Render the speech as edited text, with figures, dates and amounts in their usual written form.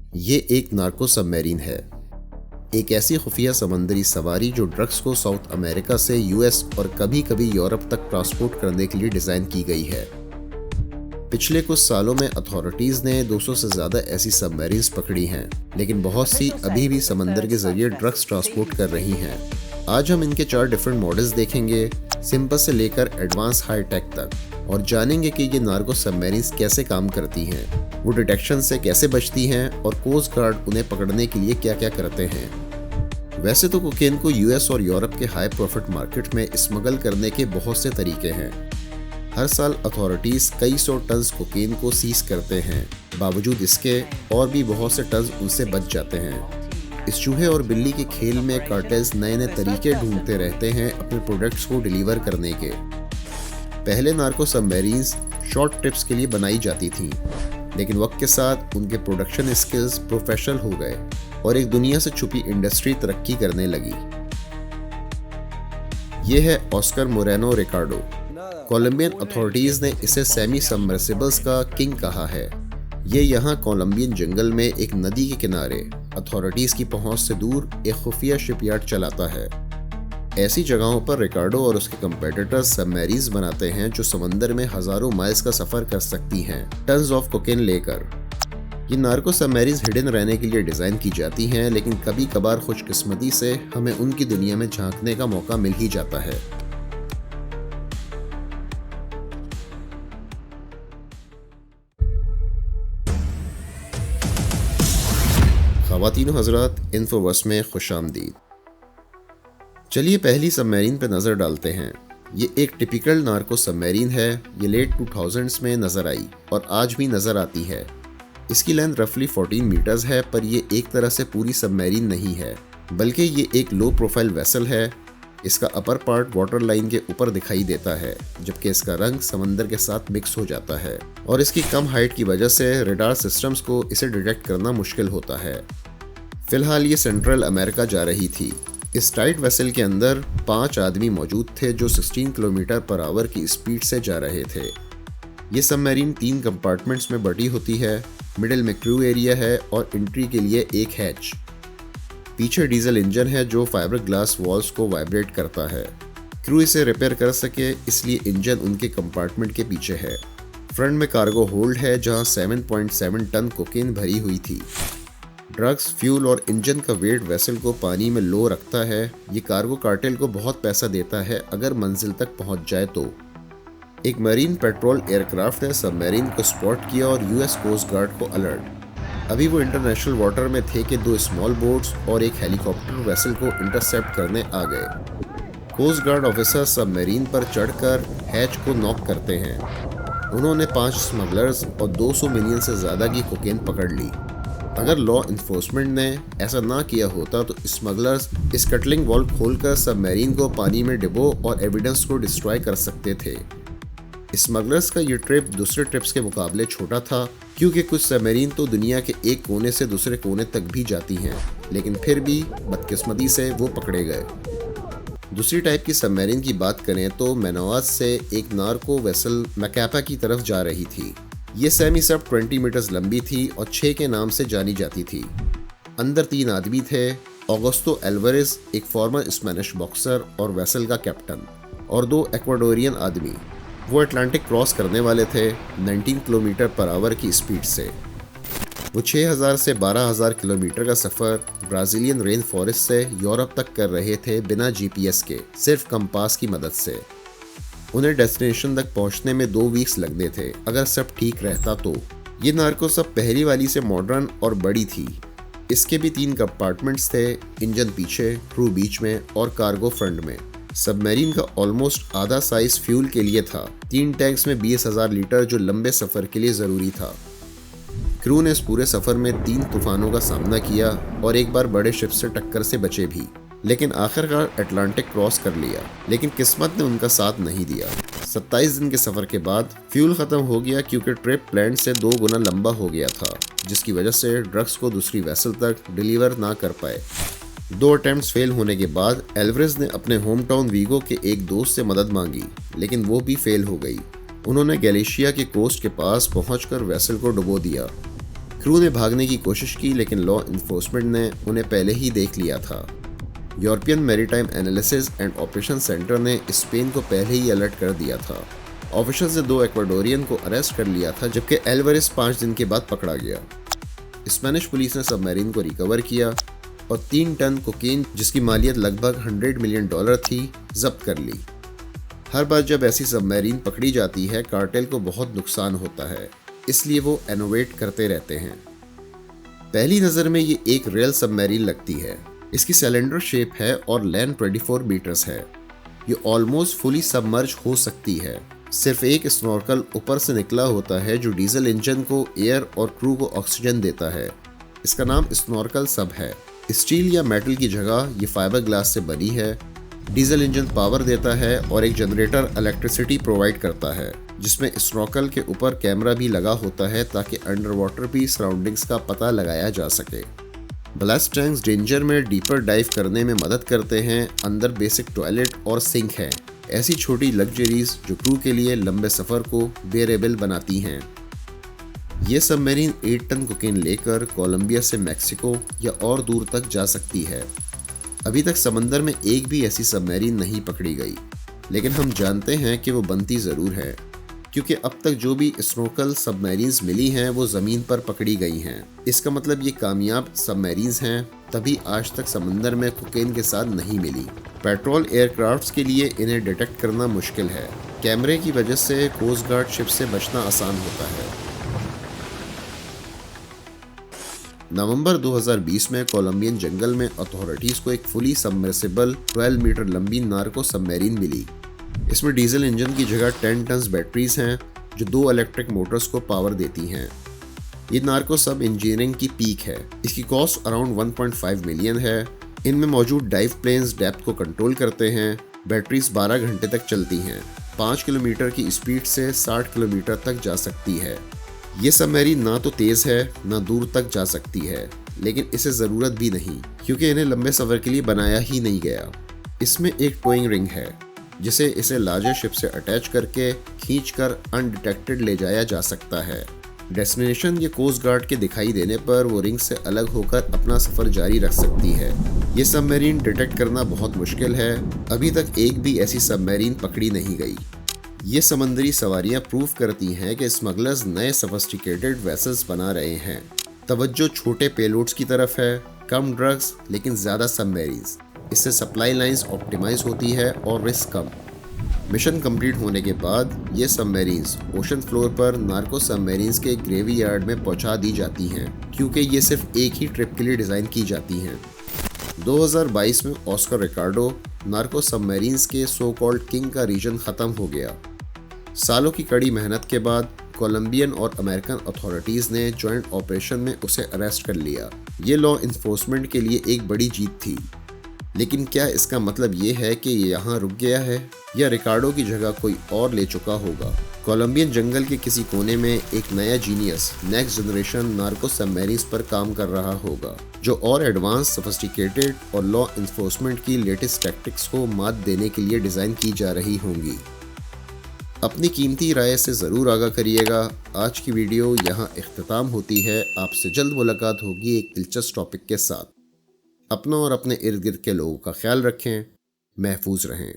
ये एक narco submarine है, एक ऐसी खुफिया समंदरी सवारी जो ड्रग्स को साउथ अमेरिका से यूएस और कभी कभी यूरोप तक ट्रांसपोर्ट करने के लिए डिज़ाइन की गई है। पिछले कुछ सालों में अथॉरिटीज़ ने 200 से ज़्यादा ऐसी सबमरीन्स पकड़ी हैं, लेकिन बहुत सी अभी भी समंदर के जरिए ड्रग्स ट्रांसपोर्ट कर रही हैं। आज हम इनके 4 डिफरेंट मॉडल्स देखेंगे, सिंपल से लेकर एडवांस हाई टेक तक, और जानेंगे कि ये नार्को सबमरीन्स कैसे काम करती हैं, वो डिटेक्शन से कैसे बचती हैं और कोस्ट गार्ड उन्हें पकड़ने के लिए क्या क्या करते हैं। वैसे तो कोकेन को यूएस और यूरोप के हाई प्रॉफिट मार्केट में स्मगल करने के बहुत से तरीके हैं। हर साल अथॉरिटीज़ कई सौ टन कोकेन को सीज करते हैं, बावजूद इसके और भी बहुत से टन उनसे बच जाते हैं। इस चूहे और बिल्ली के खेल में कार्टेल्स नए नए तरीके ढूंढते रहते हैं अपने प्रोडक्ट्स को डिलीवर करने के। पहले नार्को सबमरीन्स शॉर्ट ट्रिप्स के लिए बनाई जाती थीं, लेकिन वक्त के साथ उनके प्रोडक्शन स्किल्स प्रोफेशनल हो गए और एक दुनिया से छुपी इंडस्ट्री तरक्की करने लगी। ये है ऑस्कर मोरेनो रिकार्डो। कोलंबियन अथॉरिटीज़ ने इसे सेमी सबमर्सिबल्स का किंग कहा है। ये यहाँ कोलंबियन जंगल में एक नदी के किनारे अथॉरिटीज़ की पहुंच से दूर एक खुफिया शिपयार्ड चलाता है। ऐसी जगहों पर रिकार्डो और उसके कंपेटिटर्स सबमरीन्स बनाते हैं जो समंदर में हजारों माइल्स का सफर कर सकती हैं, टन्स ऑफ कोकेन लेकर। ये नार्को सबमरीन्स हिडन रहने के लिए डिज़ाइन की जाती हैं, लेकिन कभी कभार खुशकिस्मती से हमें उनकी दुनिया में झांकने का मौका मिल ही जाता है। ख़वातीन हज़रात, इन्फोवर्स में खुशामदीद। चलिए पहली सबमरीन पर नज़र डालते हैं। ये एक टिपिकल नार्को सबमरीन है। ये लेट 2000s में नज़र आई और आज भी नज़र आती है। इसकी लेंथ रफली 14 मीटर्स है, पर ये एक तरह से पूरी सबमरीन नहीं है, बल्कि ये एक लो प्रोफाइल वेसल है। इसका अपर पार्ट वाटर लाइन के ऊपर दिखाई देता है, जबकि इसका रंग समंदर के साथ मिक्स हो जाता है और इसकी कम हाइट की वजह से रडार सिस्टम्स को इसे डिटेक्ट करना मुश्किल होता है। फिलहाल ये सेंट्रल अमेरिका जा रही थी। इस टाइट वेसल के अंदर 5 आदमी मौजूद थे जो 16 किलोमीटर पर आवर की स्पीड से जा रहे थे। ये सबमरीन 3 कंपार्टमेंट्स में बटी होती है। मिडिल में क्रू एरिया है और एंट्री के लिए एक हैच। पीछे डीजल इंजन है जो फाइबर ग्लास वॉल्स को वाइब्रेट करता है। क्रू इसे रिपेयर कर सके इसलिए इंजन उनके कंपार्टमेंट के पीछे है। फ्रंट में कार्गो होल्ड है जहां 7.7 टन कोकेन भरी हुई थी। ड्रग्स, फ्यूल और इंजन का वेट वेसल को पानी में लो रखता है। ये कार्गो कार्टेल को बहुत पैसा देता है अगर मंजिल तक पहुंच जाए तो। एक मरीन पेट्रोल एयरक्राफ्ट ने सबमरीन को स्पॉट किया और यूएस कोस्ट गार्ड को अलर्ट। अभी वो इंटरनेशनल वाटर में थे कि 2 स्मॉल बोट्स और एक हेलीकॉप्टर वेसल को इंटरसेप्ट करने आ गए। कोस्ट गार्ड ऑफिसर सबमरीन पर चढ़कर हैच को नॉक करते हैं। उन्होंने 5 स्मगलर्स और 200 मिलियन से ज़्यादा की कोकेन पकड़ ली। अगर लॉ इन्फोर्समेंट ने ऐसा ना किया होता तो स्मगलर्स स्कटलिंग वॉल्व खोलकर सबमरीन को पानी में डिबो और एविडेंस को डिस्ट्रॉय कर सकते थे। स्मगलर्स का ये ट्रिप दूसरे ट्रिप्स के मुकाबले छोटा था, क्योंकि कुछ सबमरीन तो दुनिया के एक कोने से दूसरे कोने तक भी जाती हैं, लेकिन फिर भी बदकिस्मती से वो पकड़े गए। दूसरी टाइप की सबमरीन की बात करें तो मेनोआज से एक नार्को वेसल मैकापा की तरफ जा रही थी। ये सेमी सब 20 मीटर्स लंबी थी और 6 के नाम से जानी जाती थी। अंदर 3 आदमी थे, ऑगस्टो एल्वारेज, एक फॉर्मर स्पेनिश बॉक्सर और वेसल का कैप्टन, और 2 इक्वाडोरियन आदमी। वो अटलांटिक क्रॉस करने वाले थे 19 किलोमीटर पर आवर की स्पीड से। वो 6000 से 12000 किलोमीटर का सफ़र ब्राज़ीलियन रेन फॉरेस्ट से यूरोप तक कर रहे थे बिना जीपीएस के, सिर्फ कंपास की मदद से। उन्हें डेस्टिनेशन तक पहुंचने में 2 वीक्स लगते थे अगर सब ठीक रहता तो। ये नार्को सब पहली वाली से मॉडर्न और बड़ी थी। इसके भी 3 कंपार्टमेंट्स थे, इंजन पीछे, क्रू बीच में और कार्गो फ्रंट में। सबमरीन का ऑलमोस्ट आधा साइज फ्यूल के लिए था। 3 टैंक्स में 20,000 लीटर जो लंबे सफ़र के लिए ज़रूरी था। क्रू ने इस पूरे सफ़र में 3 तूफानों का सामना किया और एक बार बड़े शिप से टक्कर से बचे भी, लेकिन आखिरकार अटलांटिक क्रॉस कर लिया। लेकिन किस्मत ने उनका साथ नहीं दिया। 27 दिन के सफ़र के बाद फ्यूल ख़त्म हो गया, क्योंकि ट्रिप प्लान से 2 गुना लंबा हो गया था, जिसकी वजह से ड्रग्स को दूसरी वेसल तक डिलीवर ना कर पाए। 2 अटेम्प्ट्स फेल होने के बाद एल्वारेज ने अपने होम टाउन वीगो के एक दोस्त से मदद मांगी, लेकिन वो भी फेल हो गई। उन्होंने गैलिशिया के कोस्ट के पास पहुंचकर वेसल को डुबो दिया। क्रू ने भागने की कोशिश की लेकिन लॉ इन्फोर्समेंट ने उन्हें पहले ही देख लिया था। European maritime analysis and operation centre ने स्पेन को पहले ही अलर्ट कर दिया था। ऑफिसर्स ने 2 इक्वाडोरियन को अरेस्ट कर लिया था, जबकि एल्वारेस 5 दिन के बाद पकड़ा गया। स्पेनिश पुलिस ने सबमरीन को रिकवर किया और 3 टन कोकीन, जिसकी मालियत लगभग $100 मिलियन थी, जब्त कर ली। हर बार जब ऐसी सबमरीन पकड़ी जाती है, कार्टेल को बहुत नुकसान होता है, इसलिए वो इनोवेट करते रहते हैं। पहली नज़र में ये एक रियल सबमरीन लगती है। इसकी सिलेंडर शेप है और लेंथ 24 मीटर्स है। ये ऑलमोस्ट फुली सबमर्ज हो सकती है। सिर्फ एक स्नॉर्कल ऊपर से निकला होता है जो डीजल इंजन को एयर और क्रू को ऑक्सीजन देता है। इसका नाम स्नॉर्कल सब है। स्टील या मेटल की जगह ये फाइबर ग्लास से बनी है। डीजल इंजन पावर देता है और एक जनरेटर इलेक्ट्रिसिटी प्रोवाइड करता है, जिसमें स्नॉर्कल के ऊपर कैमरा भी लगा होता है ताकि अंडर वाटर भी सराउंडिंग्स का पता लगाया जा सके। ब्लास्ट टैंक्स डेंजर में डीपर डाइव करने में मदद करते हैं। अंदर बेसिक टॉयलेट और सिंक है। ऐसी छोटी लग्जरीज जो क्रू के लिए लंबे सफ़र को बेरेबल बनाती हैं। ये सबमरीन 8 टन कोकीन लेकर कोलंबिया से मैक्सिको या और दूर तक जा सकती है। अभी तक समंदर में एक भी ऐसी सबमरीन नहीं पकड़ी गई, लेकिन हम जानते हैं कि वो बनती ज़रूर है, क्योंकि अब तक जो भी स्नॉर्कल सबमरीन्स मिली हैं वो ज़मीन पर पकड़ी गई हैं। इसका मतलब ये कामयाब सबमरीन्स हैं, तभी आज तक समंदर में कोकेन के साथ नहीं मिली। पेट्रोल एयरक्राफ्ट्स के लिए इन्हें डिटेक्ट करना मुश्किल है। कैमरे की वजह से कोस्ट गार्ड शिप से बचना आसान होता है। नवंबर 2020 में कोलंबियन जंगल में अथॉरिटीज़ को एक फुली सबमर्सिबल 12 मीटर लंबी नार्को सबमरीन मिली। इसमें डीजल इंजन की जगह 10 टन बैटरीज हैं जो 2 इलेक्ट्रिक मोटर्स को पावर देती हैं। ये नार्को सब इंजीनियरिंग की पीक है। इसकी कॉस्ट अराउंड 1.5 मिलियन है। इनमें मौजूद डाइव प्लेन्स डेप्थ को कंट्रोल करते हैं। बैटरीज 12 घंटे तक चलती हैं। 5 किलोमीटर की स्पीड से 60 किलोमीटर तक जा सकती है। ये सबमरीन ना तो तेज़ है ना दूर तक जा सकती है, लेकिन इसे ज़रूरत भी नहीं, क्योंकि इन्हें लंबे सफ़र के लिए बनाया ही नहीं गया। इसमें एक टोइंग रिंग है जिसे इसे लार्जर शिप से अटैच करके खींचकर अनडिटेक्टेड ले जाया जा सकता है। डेस्टिनेशन या कोस्ट गार्ड के दिखाई देने पर वो रिंग से अलग होकर अपना सफ़र जारी रख सकती है। ये सबमरीन डिटेक्ट करना बहुत मुश्किल है। अभी तक एक भी ऐसी सबमरीन पकड़ी नहीं गई। ये समंदरी सवारियां प्रूव करती हैं कि स्मगलर्स नए सोफिस्टिकेटेड वेसल्स बना रहे हैं। तवज्जो छोटे पेलोड्स की तरफ है, कम ड्रग्स लेकिन ज़्यादा सबमरीन्स। इससे सप्लाई लाइंस ऑप्टिमाइज होती है और रिस्क कम। मिशन कंप्लीट होने के बाद ये सबमरीन्स ओशन फ्लोर पर नार्को सबमरीन्स के ग्रेवी यार्ड में पहुंचा दी जाती हैं, क्योंकि ये सिर्फ एक ही ट्रिप के लिए डिज़ाइन की जाती हैं। 2022 में ऑस्कर रिकार्डो नार्को सबमरीन्स के सो कॉल्ड किंग का रीजन ख़त्म हो गया। सालों की कड़ी मेहनत के बाद कोलंबियन और अमेरिकन अथॉरिटीज़ ने जॉइंट ऑपरेशन में उसे अरेस्ट कर लिया। ये लॉ इन्फोर्समेंट के लिए एक बड़ी जीत थी, लेकिन क्या इसका मतलब ये है कि ये यहाँ रुक गया है या रिकार्डो की जगह कोई और ले चुका होगा? कोलंबियन जंगल के किसी कोने में एक नया genius next generation narco submarines पर काम कर रहा होगा, जो और एडवांस, सोफिस्टिकेटेड और लॉ इन्फोर्समेंट की लेटेस्ट टैक्टिक्स को मात देने के लिए डिज़ाइन की जा रही होंगी। अपनी कीमती राय से ज़रूर आगाह करिएगा। आज की वीडियो यहाँ इख्तिताम होती है। आपसे जल्द मुलाकात होगी एक दिलचस्प टॉपिक के साथ। अपना और अपने इर्द गिर्द के लोगों का ख्याल रखें। महफूज रहें।